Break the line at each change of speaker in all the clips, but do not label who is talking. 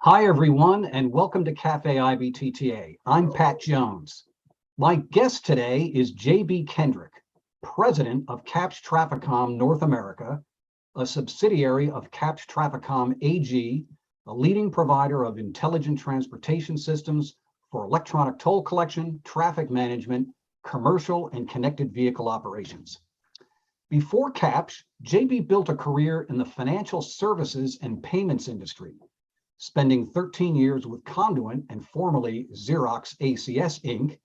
Hi, everyone, and welcome to Café IBTTA. I'm Pat Jones. My guest today is J.B. Kendrick, president of CAPS Trafficom North America, a subsidiary of CAPS Trafficom AG, a leading provider of intelligent transportation systems for electronic toll collection, traffic management, commercial, and connected vehicle operations. Before CAPS, J.B. built a career in the financial services and payments industry, spending 13 years with Conduent and formerly Xerox ACS Inc.,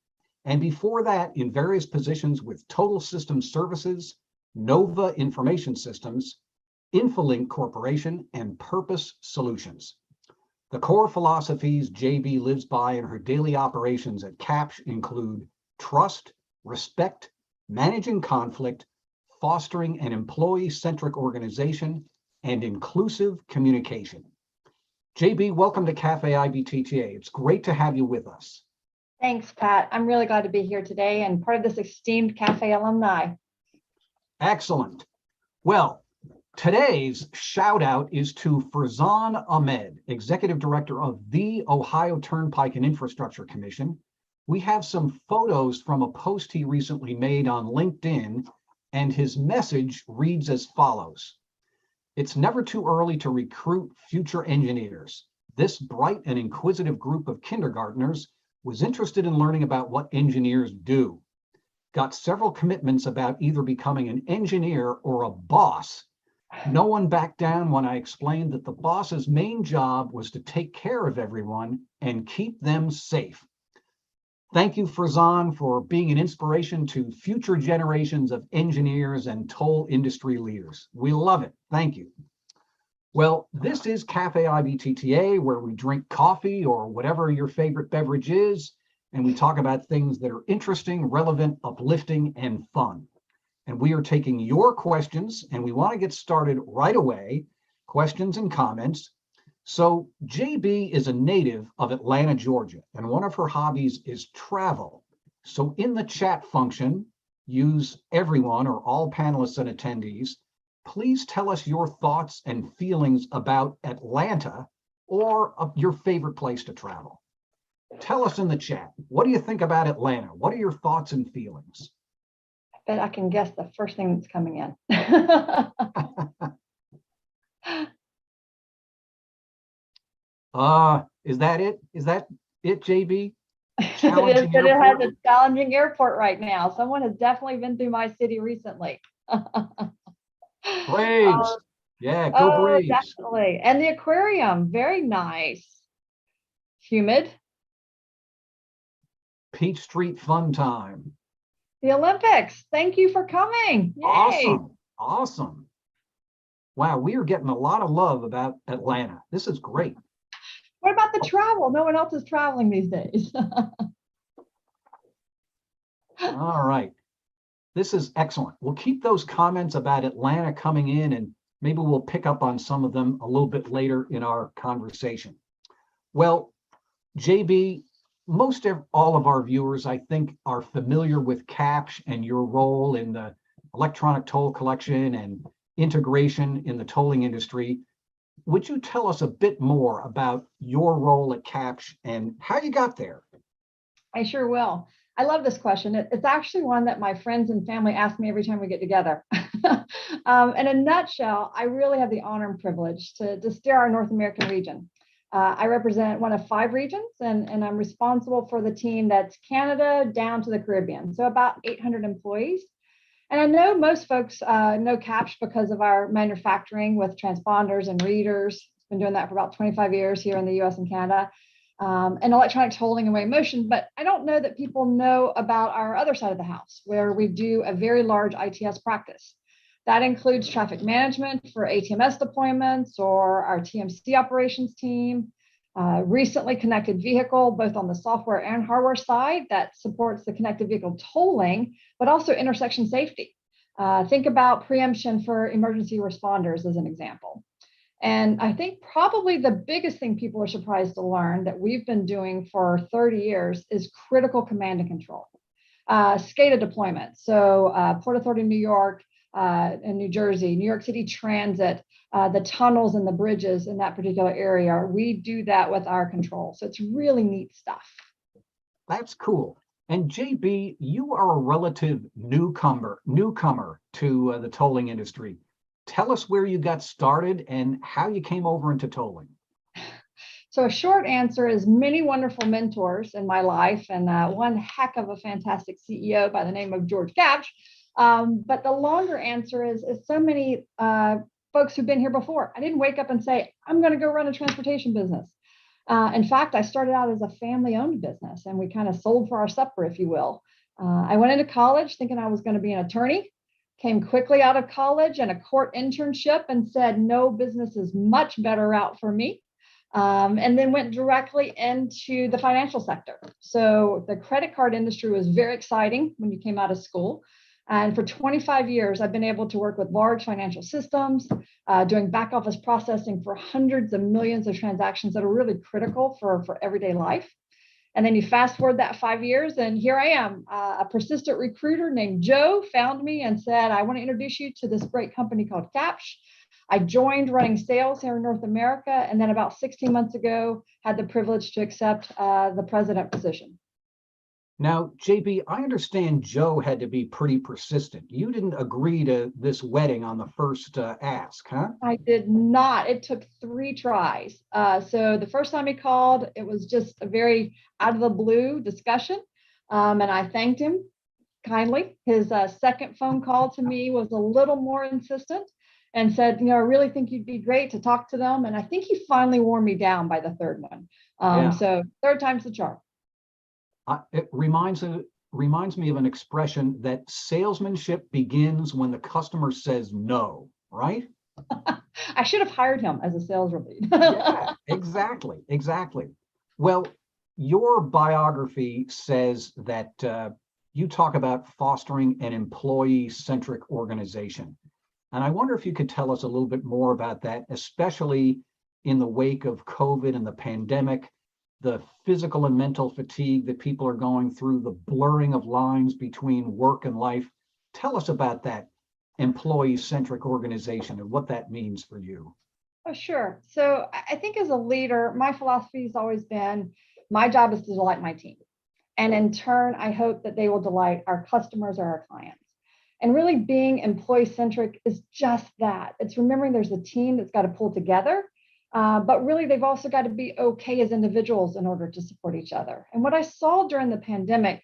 and before that in various positions with Total System Services, Nova Information Systems, Infolink Corporation, and Purpose Solutions. The core philosophies JB lives by in her daily operations at CAPS include trust, respect, managing conflict, fostering an employee-centric organization, and inclusive communication. JB, welcome to Café IBTTA. It's great to have you with us.
Thanks, Pat. I'm really glad to be here today and part of this esteemed Cafe alumni.
Excellent. Well, today's shout out is to Farzan Ahmed, Executive Director of the Ohio Turnpike and Infrastructure Commission. We have some photos from a post he recently made on LinkedIn, and his message reads as follows. It's never too early to recruit future engineers. This bright and inquisitive group of kindergartners was interested in learning about what engineers do. Got several commitments about either becoming an engineer or a boss. No one backed down when I explained that the boss's main job was to take care of everyone and keep them safe. Thank you, Farzan, for being an inspiration to future generations of engineers and toll industry leaders. We love it. Thank you. Well, this is Café IBTTA, where we drink coffee or whatever your favorite beverage is, and we talk about things that are interesting, relevant, uplifting, and fun. And we are taking your questions, and we want to get started right away. Questions and comments. So JB is a native of Atlanta, Georgia, and one of her hobbies is travel. So in the chat function, use everyone or all panelists and attendees. Please tell us your thoughts and feelings about Atlanta or your favorite place to travel. Tell us in the chat, what do you think about Atlanta? What are your thoughts and feelings?
I bet I can guess the first thing that's coming in.
Is that it? Is that it, JB?
It is, but it has a challenging airport right now. Someone has definitely been through my city recently.
Braves. Yeah, go Braves.
Definitely. And the aquarium, very nice. Humid.
Peach Street fun time.
The Olympics. Thank you for coming. Yay.
Awesome. Awesome. Wow, we are getting a lot of love about Atlanta. This is great.
What about the travel? No one else is traveling these days.
All right. This is excellent. We'll keep those comments about Atlanta coming in, and maybe we'll pick up on some of them a little bit later in our conversation. Well, JB, all of our viewers, I think, are familiar with CAPS and your role in the electronic toll collection and integration in the tolling industry. Would you tell us a bit more about your role at CAPS and how you got there?
I sure will. I love this question. It's actually one that my friends and family ask me every time we get together. In a nutshell, I really have the honor and privilege to steer our North American region. I represent one of 5 regions, and I'm responsible for the team that's Canada down to the Caribbean, so about 800 employees. And I know most folks know CAPS because of our manufacturing with transponders and readers. It's been doing that for about 25 years here in the US and Canada, and electronic tolling and weigh motion. But I don't know that people know about our other side of the house, where we do a very large ITS practice. That includes traffic management for ATMS deployments or our TMC operations team, recently connected vehicle, both on the software and hardware side that supports the connected vehicle tolling, but also intersection safety. Think about preemption for emergency responders as an example. And I think probably the biggest thing people are surprised to learn that we've been doing for 30 years is critical command and control. SCADA deployment. So Port Authority New York, in New Jersey, New York City Transit, the tunnels and the bridges in that particular area. We do that with our control. So it's really neat stuff.
That's cool. And JB, you are a relative newcomer to the tolling industry. Tell us where you got started and how you came over into tolling.
So a short answer is many wonderful mentors in my life, and one heck of a fantastic CEO by the name of George Capsch. But the longer answer is so many folks who've been here before. I didn't wake up and say, I'm going to go run a transportation business. In fact, I started out as a family-owned business, and we kind of sold for our supper, if you will. I went into college thinking I was going to be an attorney, came quickly out of college and a court internship and said, no, business is much better route for me. And then went directly into the financial sector. So the credit card industry was very exciting when you came out of school. And for 25 years, I've been able to work with large financial systems, doing back office processing for hundreds of millions of transactions that are really critical for everyday life. And then you fast forward that 5 years, and here I am. A persistent recruiter named Joe found me and said, I want to introduce you to this great company called Capsch. I joined running sales here in North America, and then about 16 months ago, had the privilege to accept the president position.
Now, JB, I understand Joe had to be pretty persistent. You didn't agree to this wedding on the first ask, huh?
I did not. It took 3 tries. So the first time he called, it was just a very out of the blue discussion. And I thanked him kindly. His second phone call to me was a little more insistent and said, I really think you'd be great to talk to them. And I think he finally wore me down by the third one. So third time's the charm.
It reminds me of an expression that salesmanship begins when the customer says no, right?
I should have hired him as a sales lead.
Yeah, exactly. Well, your biography says that you talk about fostering an employee-centric organization. And I wonder if you could tell us a little bit more about that, especially in the wake of COVID and the pandemic, the physical and mental fatigue that people are going through, the blurring of lines between work and life. Tell us about that employee-centric organization and what that means for you.
Oh, sure. So I think as a leader, my philosophy has always been, my job is to delight my team. And in turn, I hope that they will delight our customers or our clients. And really being employee-centric is just that. It's remembering there's a team that's got to pull together. But really, they've also got to be okay as individuals in order to support each other. And what I saw during the pandemic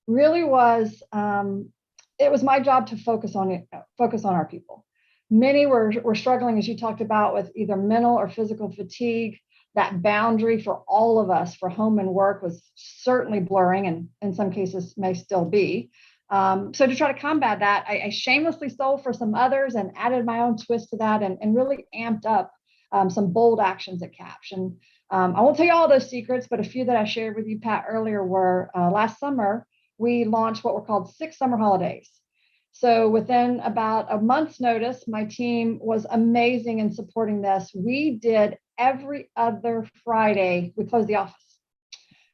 really was, it was my job to focus on our people. Many were struggling, as you talked about, with either mental or physical fatigue. That boundary for all of us for home and work was certainly blurring, and in some cases may still be. So to try to combat that, I shamelessly sold for some others and added my own twist to that and really amped up some bold actions at Capsch. And I won't tell you all those secrets, but a few that I shared with you, Pat, earlier were last summer, we launched what were called 6 summer holidays. So within about a month's notice, my team was amazing in supporting this. We did every other Friday, we closed the office.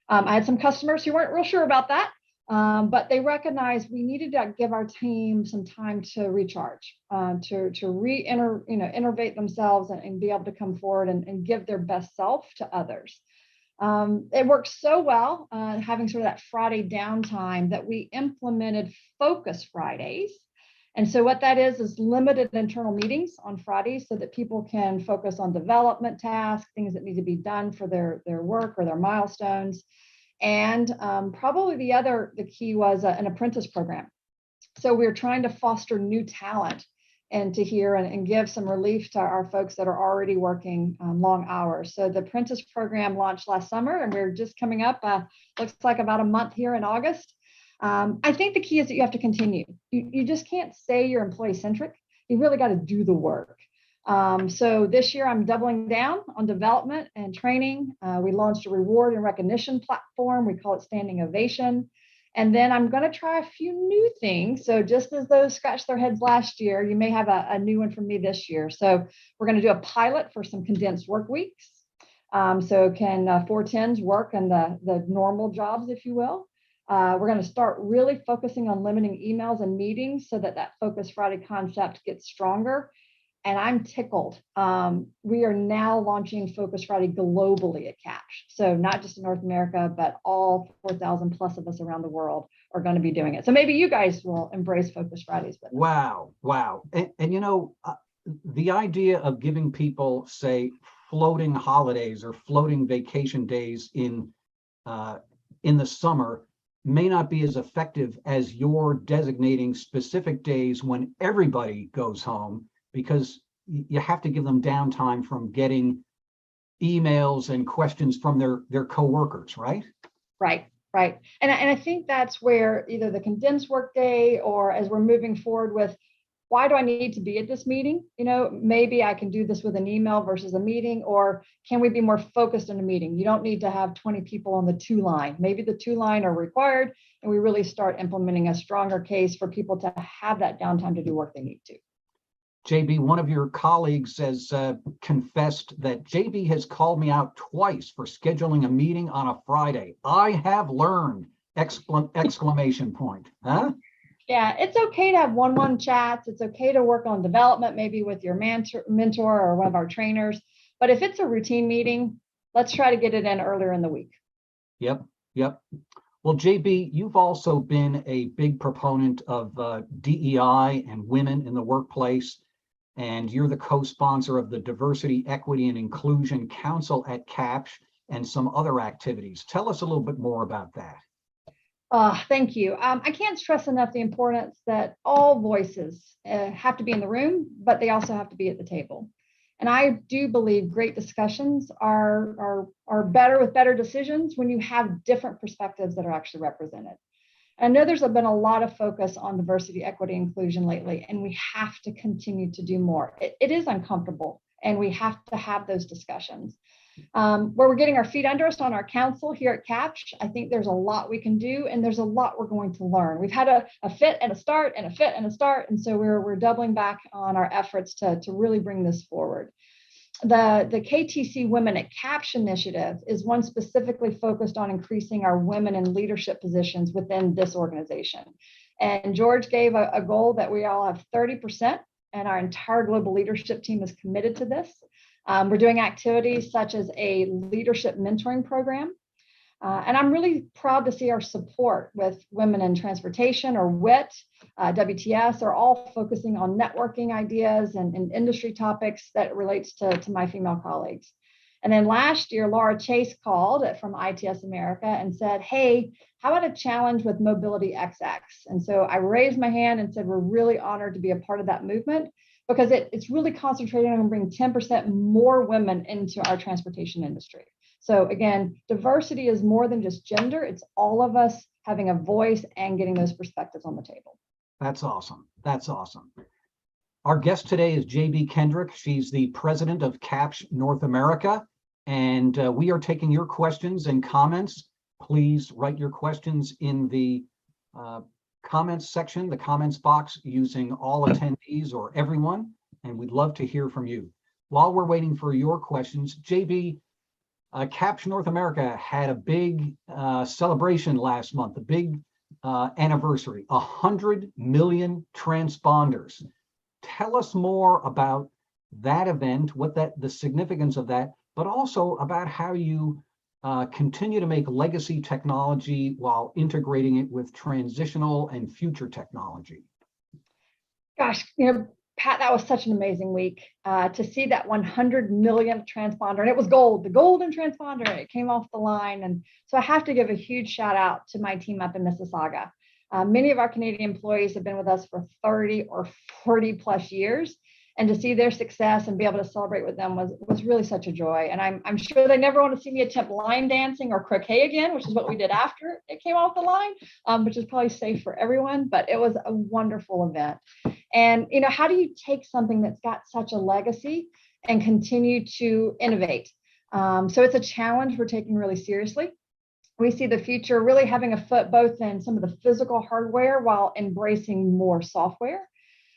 I had some customers who weren't real sure about that. But they recognized we needed to give our team some time to recharge, to innovate themselves and be able to come forward and give their best self to others. It worked so well, having sort of that Friday downtime, that we implemented Focus Fridays. And so what that is limited internal meetings on Fridays so that people can focus on development tasks, things that need to be done for their work or their milestones. And probably the key was an apprentice program. So we're trying to foster new talent into here and give some relief to our folks that are already working long hours. So the apprentice program launched last summer, and we're just coming up, looks like about a month here in August. I think the key is that you have to continue. You just can't say you're employee-centric. You really got to do the work. So this year I'm doubling down on development and training. We launched a reward and recognition platform. We call it Standing Ovation. And then I'm going to try a few new things. So just as those scratched their heads last year, you may have a new one from me this year. So we're going to do a pilot for some condensed work weeks. So can 410s work in the normal jobs, if you will. We're going to start really focusing on limiting emails and meetings so that Focus Friday concept gets stronger. and I'm tickled. We are now launching Focus Friday globally at CAPS. So not just in North America, but all 4,000 plus of us around the world are going to be doing it. So maybe you guys will embrace Focus Fridays with us.
Wow, wow. And you know, the idea of giving people, say, floating holidays or floating vacation days in the summer may not be as effective as your designating specific days when everybody goes home, because you have to give them downtime from getting emails and questions from their coworkers, right?
Right, right. And I think that's where either the condensed workday, or as we're moving forward with, why do I need to be at this meeting? You know, maybe I can do this with an email versus a meeting, or can we be more focused in a meeting? You don't need to have 20 people on the 2 line. Maybe the 2 line are required, and we really start implementing a stronger case for people to have that downtime to do work they need to.
JB, one of your colleagues has confessed that JB has called me out twice for scheduling a meeting on a Friday. I have learned! Exclamation point. Huh?
Yeah, it's okay to have one-on-one chats. It's okay to work on development, maybe with your mentor or one of our trainers. But if it's a routine meeting, let's try to get it in earlier in the week.
Yep, yep. Well, JB, you've also been a big proponent of DEI and women in the workplace, and you're the co-sponsor of the Diversity, Equity, and Inclusion Council at CAPS and some other activities. Tell us a little bit more about that.
Thank you. I can't stress enough the importance that all voices have to be in the room, but they also have to be at the table. And I do believe great discussions are better with better decisions when you have different perspectives that are actually represented. I know there's been a lot of focus on diversity, equity, inclusion lately, and we have to continue to do more. It is uncomfortable, and we have to have those discussions. Where we're getting our feet under us on our council here at CAPS, I think there's a lot we can do, and there's a lot we're going to learn. We've had a fit and a start and a fit and a start, and so we're doubling back on our efforts to really bring this forward. The KTC Women at CAPS initiative is one specifically focused on increasing our women in leadership positions within this organization. And George gave a goal that we all have 30%, and our entire global leadership team is committed to this. We're doing activities such as a leadership mentoring program. And I'm really proud to see our support with Women in Transportation, or WIT, WTS, are all focusing on networking ideas and industry topics that relates to my female colleagues. And then last year, Laura Chase called from ITS America and said, hey, how about a challenge with Mobility XX? And so I raised my hand and said, we're really honored to be a part of that movement, because it's really concentrating on bringing 10% more women into our transportation industry. So again, diversity is more than just gender. It's all of us having a voice and getting those perspectives on the table.
That's awesome. That's awesome. Our guest today is JB Kendrick. She's the president of CAPS North America, and we are taking your questions and comments. Please write your questions in the comments section, the comments box, using all attendees or everyone, and we'd love to hear from you. While we're waiting for your questions, JB, CAPS North America had a big celebration last month, a big anniversary, 100 million transponders. Tell us more about that event, what the significance of that, but also about how you continue to make legacy technology while integrating it with transitional and future technology.
Gosh, Pat, that was such an amazing week to see that 100 millionth transponder, and it was gold, the golden transponder. It came off the line, and so I have to give a huge shout out to my team up in Mississauga. Many of our Canadian employees have been with us for 30 or 40 plus years, and to see their success and be able to celebrate with them was really such a joy. And I'm sure they never want to see me attempt line dancing or croquet again, which is what we did after it came off the line, which is probably safe for everyone, but it was a wonderful event. And, how do you take something that's got such a legacy and continue to innovate? So it's a challenge we're taking really seriously. We see the future really having a foot both in some of the physical hardware while embracing more software.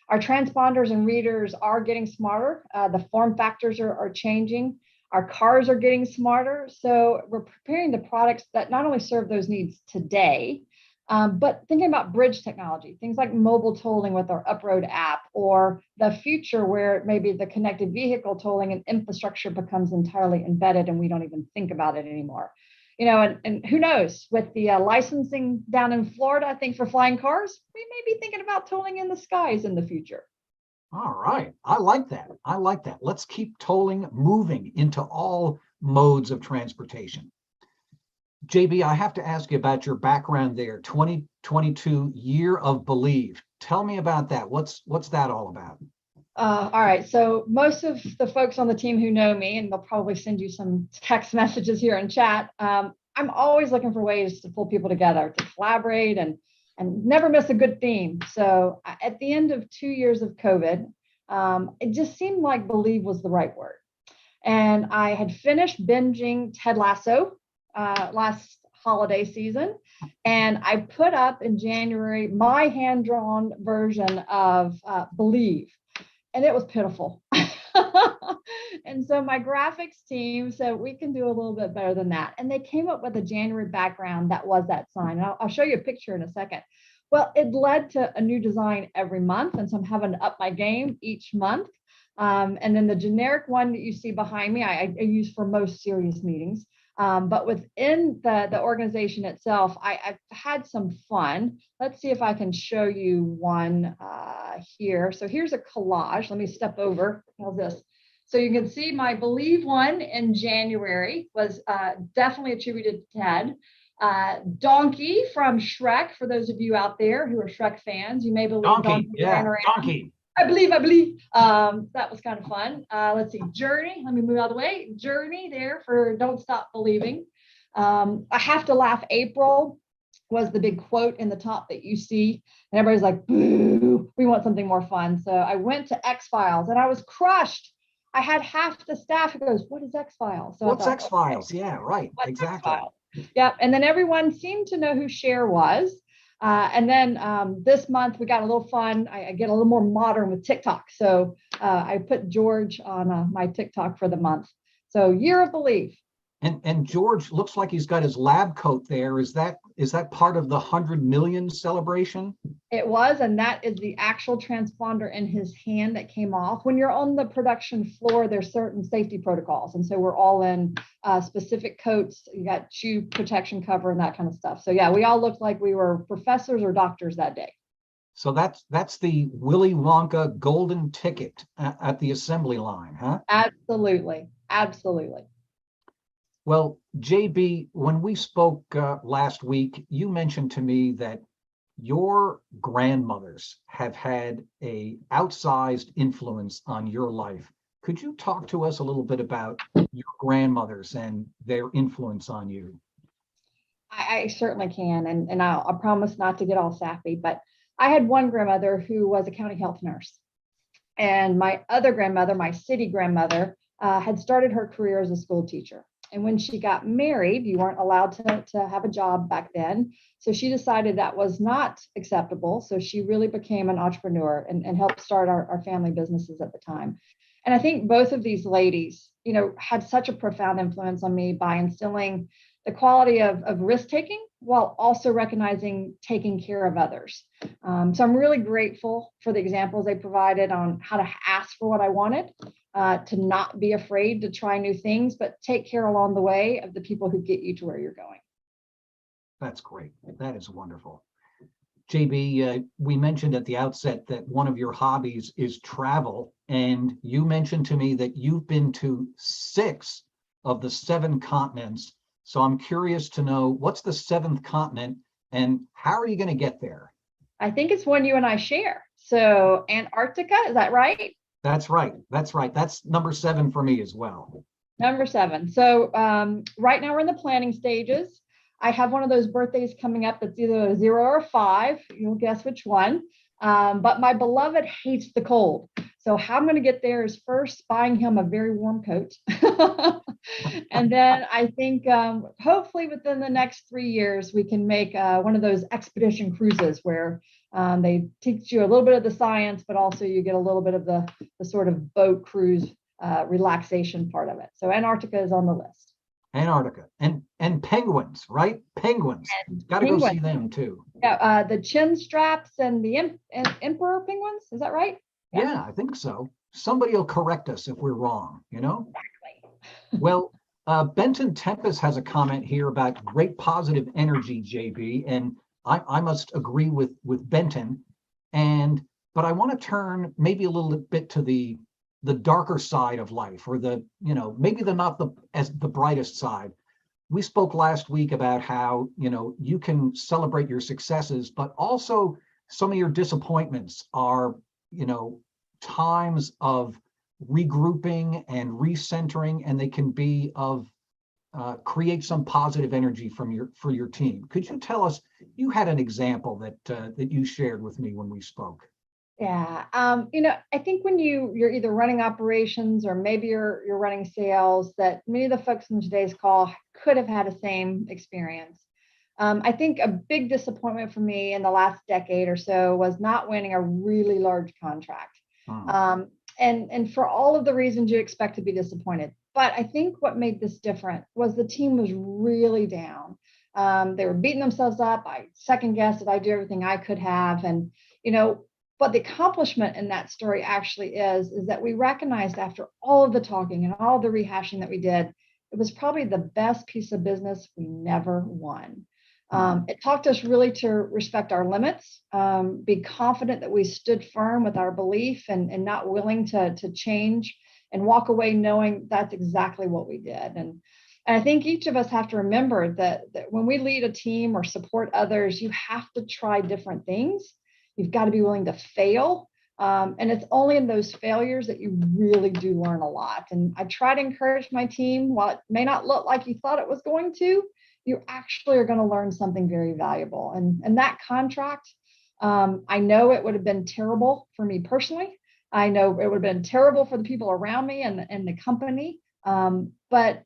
Our transponders and readers are getting smarter. The form factors are changing. Our cars are getting smarter. So we're preparing the products that not only serve those needs today, But thinking about bridge technology, things like mobile tolling with our Uproad app, or the future where maybe the connected vehicle tolling and infrastructure becomes entirely embedded and we don't even think about it anymore. And who knows, with the licensing down in Florida, I think for flying cars, we may be thinking about tolling in the skies in the future.
All right. I like that. I like that. Let's keep tolling moving into all modes of transportation. JB, I have to ask you about your background there, 2022 Year of Believe. Tell me about that. What's that all about?
All right. So most of the folks on the team who know me, and they'll probably send you some text messages here in chat. I'm always looking for ways to pull people together, to collaborate and never miss a good theme. So at the end of 2 years of COVID, it just seemed like believe was the right word. And I had finished binging Ted Lasso last holiday season. And I put up in January my hand-drawn version of Believe. And it was pitiful. And so my graphics team said, we can do a little bit better than that. And they came up with a January background that was that sign. And I'll show you a picture in a second. Well, it led to a new design every month. And so I'm having to up my game each month. And then the generic one that you see behind me, I use for most serious meetings. But within the organization itself, I've had some fun. Let's see if I can show you one here. So here's a collage. Let me step over. How's this? So you can see my Believe one in January was definitely attributed to Ted. Donkey from Shrek, for those of you out there who are Shrek fans, you may believe
Donkey. Yeah, Donkey.
I believe. That was kind of fun. Let's see, Journey. Let me move out of the way. Journey there for Don't Stop Believing. I have to laugh. April was the big quote in the top that you see. And everybody's like, boo, we want something more fun. So I went to X-Files and I was crushed. I had half the staff who goes, what is X-Files? So
what's X-Files? Okay. Yeah, right. What's exactly.
X-Files? Yep. And then everyone seemed to know who Cher was. And then this month we got a little fun. I get a little more modern with TikTok. So I put George on my TikTok for the month. So Year of Belief.
And George looks like he's got his lab coat there. Is that part of the 100 million celebration?
It was, and that is the actual transponder in his hand that came off. When you're on the production floor, there's certain safety protocols. And so we're all in specific coats. You got shoe protection cover and that kind of stuff. So yeah, we all looked like we were professors or doctors that day.
So that's the Willy Wonka golden ticket at the assembly line, huh?
Absolutely. Absolutely.
Well, JB, when we spoke last week, you mentioned to me that your grandmothers have had an outsized influence on your life. Could you talk to us a little bit about your grandmothers and their influence on you?
I certainly can, and I promise not to get all sappy, but I had one grandmother who was a county health nurse. And my other grandmother, my city grandmother, had started her career as a school teacher. And when she got married, you weren't allowed to have a job back then. So she decided that was not acceptable. So she really became an entrepreneur and helped start our family businesses at the time. And I think both of these ladies, had such a profound influence on me by instilling the quality of risk-taking while also recognizing taking care of others. So I'm really grateful for the examples they provided on how to ask for what I wanted, to not be afraid to try new things, but take care along the way of the people who get you to where you're going.
That's great. That is wonderful. JB, we mentioned at the outset that one of your hobbies is travel, and you mentioned to me that you've been to 6 of the 7 continents. So I'm curious to know, what's the 7th continent and how are you going to get there?
I think it's one you and I share. So Antarctica, is that right?
That's right. That's right. That's number 7 for me as well.
Number 7. So right now we're in the planning stages. I have one of those birthdays coming up that's either a 0 or a 5. You'll guess which one. But my beloved hates the cold. So how I'm going to get there is first buying him a very warm coat. And then I think hopefully within the next 3 years, we can make one of those expedition cruises where they teach you a little bit of the science, but also you get a little bit of the sort of boat cruise relaxation part of it. So Antarctica is on the list.
Antarctica and penguins, right? Penguins. Got to go see them too.
Yeah, the chin straps and the emperor penguins. Is that right?
Yeah, I think so. Somebody will correct us if we're wrong, you know?
Exactly.
Well, Benton Tempest has a comment here about great positive energy, JB, and I must agree with Benton. But I want to turn maybe a little bit to the darker side of life, or the, maybe not as the brightest side. We spoke last week about how, you can celebrate your successes, but also some of your disappointments are, times of regrouping and recentering, and they can be of create some positive energy for your team. Could you tell us? You had an example that you shared with me when we spoke.
Yeah. I think when you're either running operations or maybe you're running sales, that many of the folks in today's call could have had the same experience. I think a big disappointment for me in the last decade or so was not winning a really large contract. And for all of the reasons you expect to be disappointed. But I think what made this different was the team was really down. They were beating themselves up. I second guessed that I do everything I could have. And, but the accomplishment in that story actually is that we recognized after all of the talking and all the rehashing that we did, it was probably the best piece of business we never won. It taught us really to respect our limits, be confident that we stood firm with our belief and not willing to change, and walk away knowing that's exactly what we did. And I think each of us have to remember that when we lead a team or support others, you have to try different things. You've got to be willing to fail. And it's only in those failures that you really do learn a lot. And I try to encourage my team, while it may not look like you thought it was going to, you actually are going to learn something very valuable. And that contract, I know it would have been terrible for me personally. I know it would have been terrible for the people around me and the company. But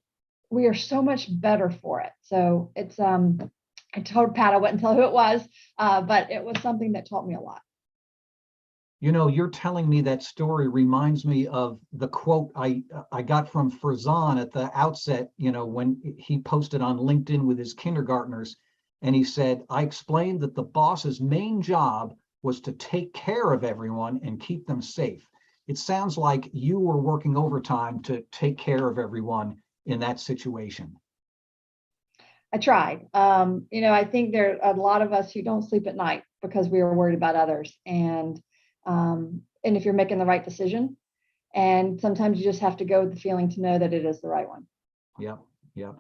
we are so much better for it. So it's, I told Pat I wouldn't tell who it was, but it was something that taught me a lot.
You're telling me that story reminds me of the quote I got from Farzan at the outset, when he posted on LinkedIn with his kindergartners. And he said, I explained that the boss's main job was to take care of everyone and keep them safe. It sounds like you were working overtime to take care of everyone in that situation.
I tried. I think there are a lot of us who don't sleep at night because we are worried about others. And if you're making the right decision, and sometimes you just have to go with the feeling to know that it is the right one.
Yep.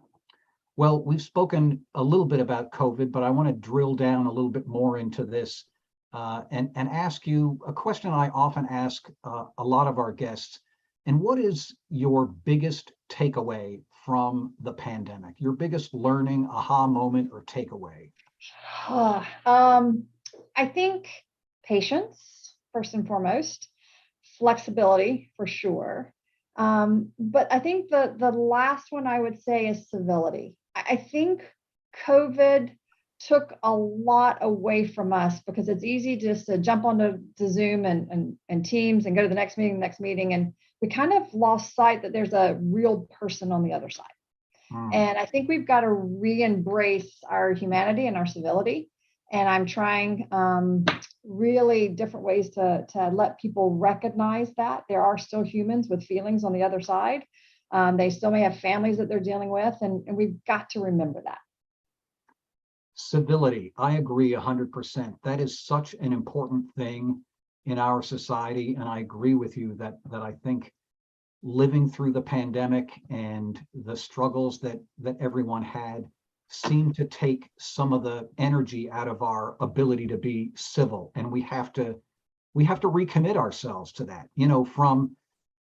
Well, we've spoken a little bit about COVID, but I want to drill down a little bit more into this and ask you a question I often ask a lot of our guests. And what is your biggest takeaway from the pandemic? Your biggest learning, aha moment, or takeaway?
I think patience, first and foremost, flexibility for sure. But I think the last one I would say is civility. I think COVID took a lot away from us because it's easy just to jump onto Zoom and Teams and go to the next meeting. And we kind of lost sight that there's a real person on the other side. And I think we've got to re-embrace our humanity and our civility. And I'm trying really different ways to let people recognize that there are still humans with feelings on the other side. They still may have families that they're dealing with, and we've got to remember that.
Civility, I agree 100%. That is such an important thing in our society. And I agree with you that I think living through the pandemic and the struggles that everyone had seem to take some of the energy out of our ability to be civil. And we have to recommit ourselves to that, from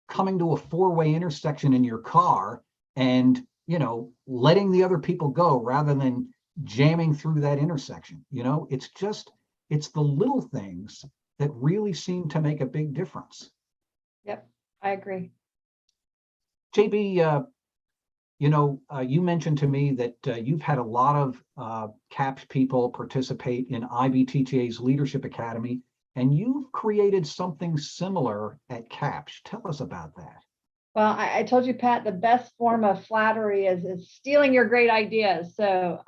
coming to a four-way intersection in your car and, letting the other people go rather than jamming through that intersection. It's the little things that really seem to make a big difference.
Yep, I agree.
JB, you mentioned to me that you've had a lot of CAPS people participate in IBTTA's Leadership Academy, and you've created something similar at CAPS. Tell us about that.
Well, I told you, Pat, the best form of flattery is stealing your great ideas. So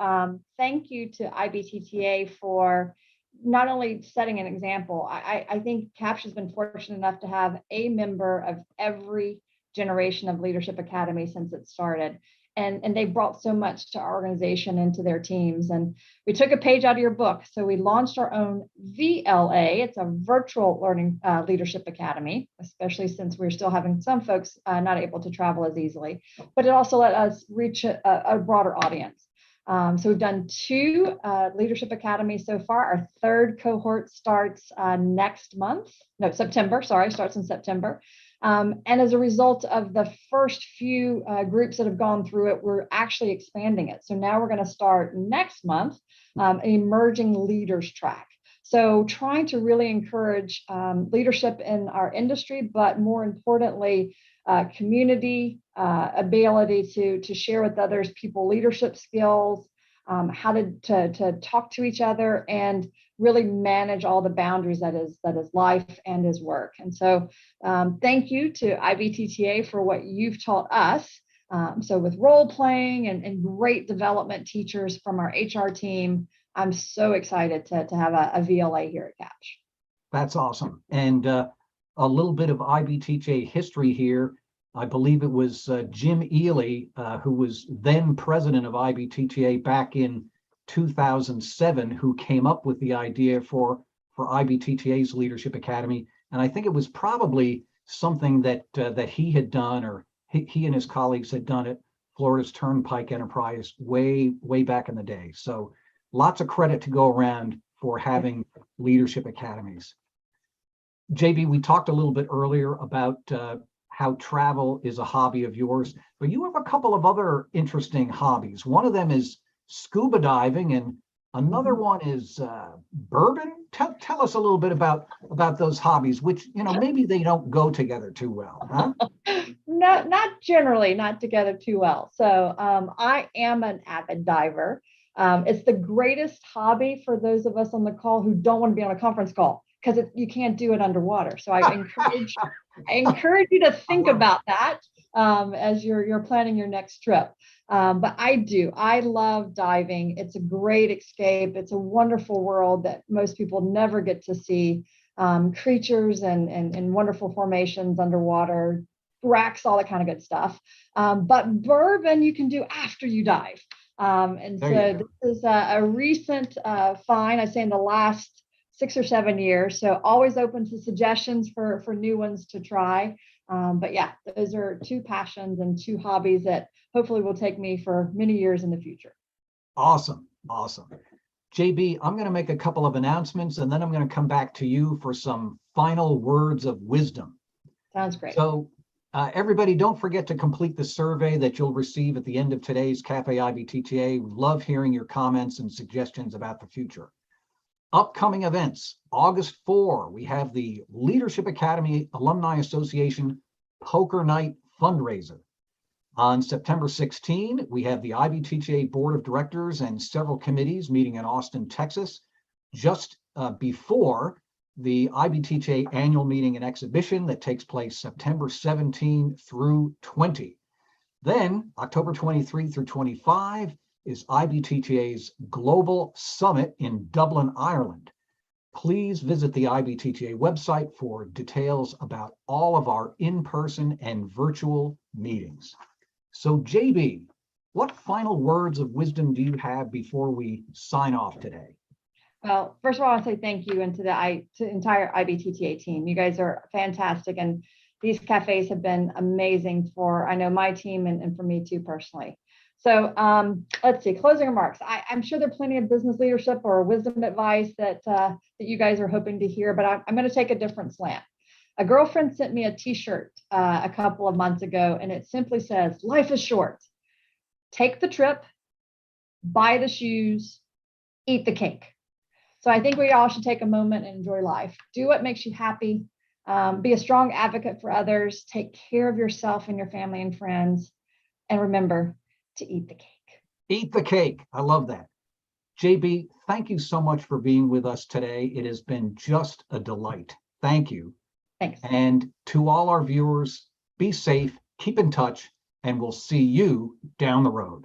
thank you to IBTTA for not only setting an example. I think CAPS has been fortunate enough to have a member of every generation of Leadership Academy since it started. And they brought so much to our organization and to their teams. And we took a page out of your book. So we launched our own VLA. It's a virtual learning leadership academy, especially since we're still having some folks not able to travel as easily. But it also let us reach a broader audience. So we've done 2 leadership academies so far. Our 3rd cohort starts next month. No, September, sorry, starts in September. And as a result of the first few groups that have gone through it, we're actually expanding it. So now we're going to start next month, an emerging leaders track. So trying to really encourage leadership in our industry, but more importantly, community ability to share with others people leadership skills, how to talk to each other, and really manage all the boundaries that is life and is work. And so thank you to IBTTA for what you've taught us. So with role playing and great development teachers from our HR team, I'm so excited to have a VLA here at CAPS.
That's awesome. And a little bit of IBTJ history here. I believe it was Jim Ely, who was then president of IBTTA back in 2007, who came up with the idea for IBTTA's Leadership Academy. And I think it was probably something that he had done, or he and his colleagues had done at Florida's Turnpike Enterprise way back in the day. So lots of credit to go around for having leadership academies. JB, we talked a little bit earlier about how travel is a hobby of yours, but you have a couple of other interesting hobbies. One of them is scuba diving, and another one is bourbon. Tell us a little bit about those hobbies, which, maybe they don't go together too well, huh?
No, not generally, not together too well. So I am an avid diver. It's the greatest hobby for those of us on the call who don't want to be on a conference call, because you can't do it underwater. So I encourage you to think about that as you're planning your next trip. But I love diving. It's a great escape. It's a wonderful world that most people never get to see. Creatures and wonderful formations underwater, wrecks, all that kind of good stuff. But bourbon you can do after you dive. And so this is a recent find, I'd say in the last 6 or 7 years. So always open to suggestions for new ones to try. But yeah, those are 2 passions and 2 hobbies that hopefully will take me for many years in the future.
Awesome. JB, I'm going to make a couple of announcements, and then I'm going to come back to you for some final words of wisdom.
Sounds great.
So everybody, don't forget to complete the survey that you'll receive at the end of today's Café IBTTA. We love hearing your comments and suggestions about the future. Upcoming events, August 4, we have the Leadership Academy Alumni Association Poker Night fundraiser. On September 16, we have the IBTTA Board of Directors and several committees meeting in Austin, Texas, just before the IBTTA annual meeting and exhibition that takes place September 17 through 20. Then October 23 through 25 is IBTTA's Global Summit in Dublin, Ireland. Please visit the IBTTA website for details about all of our in-person and virtual meetings. So JB, what final words of wisdom do you have before we sign off today?
Well, first of all, I want to say thank you and to the entire IBTTA team. You guys are fantastic. And these cafes have been amazing for, I know, my team and for me too personally. So let's see, closing remarks. I'm sure there are plenty of business leadership or wisdom advice that you guys are hoping to hear, but I'm going to take a different slant. A girlfriend sent me a t-shirt a couple of months ago, and it simply says, life is short. Take the trip, buy the shoes, eat the cake. So I think we all should take a moment and enjoy life. Do what makes you happy. Be a strong advocate for others. Take care of yourself and your family and friends. And remember to eat the cake.
Eat the cake. I love that. JB, thank you so much for being with us today. It has been just a delight. Thank you.
Thanks.
And to all our viewers, be safe, Keep in touch, and we'll see you down the road.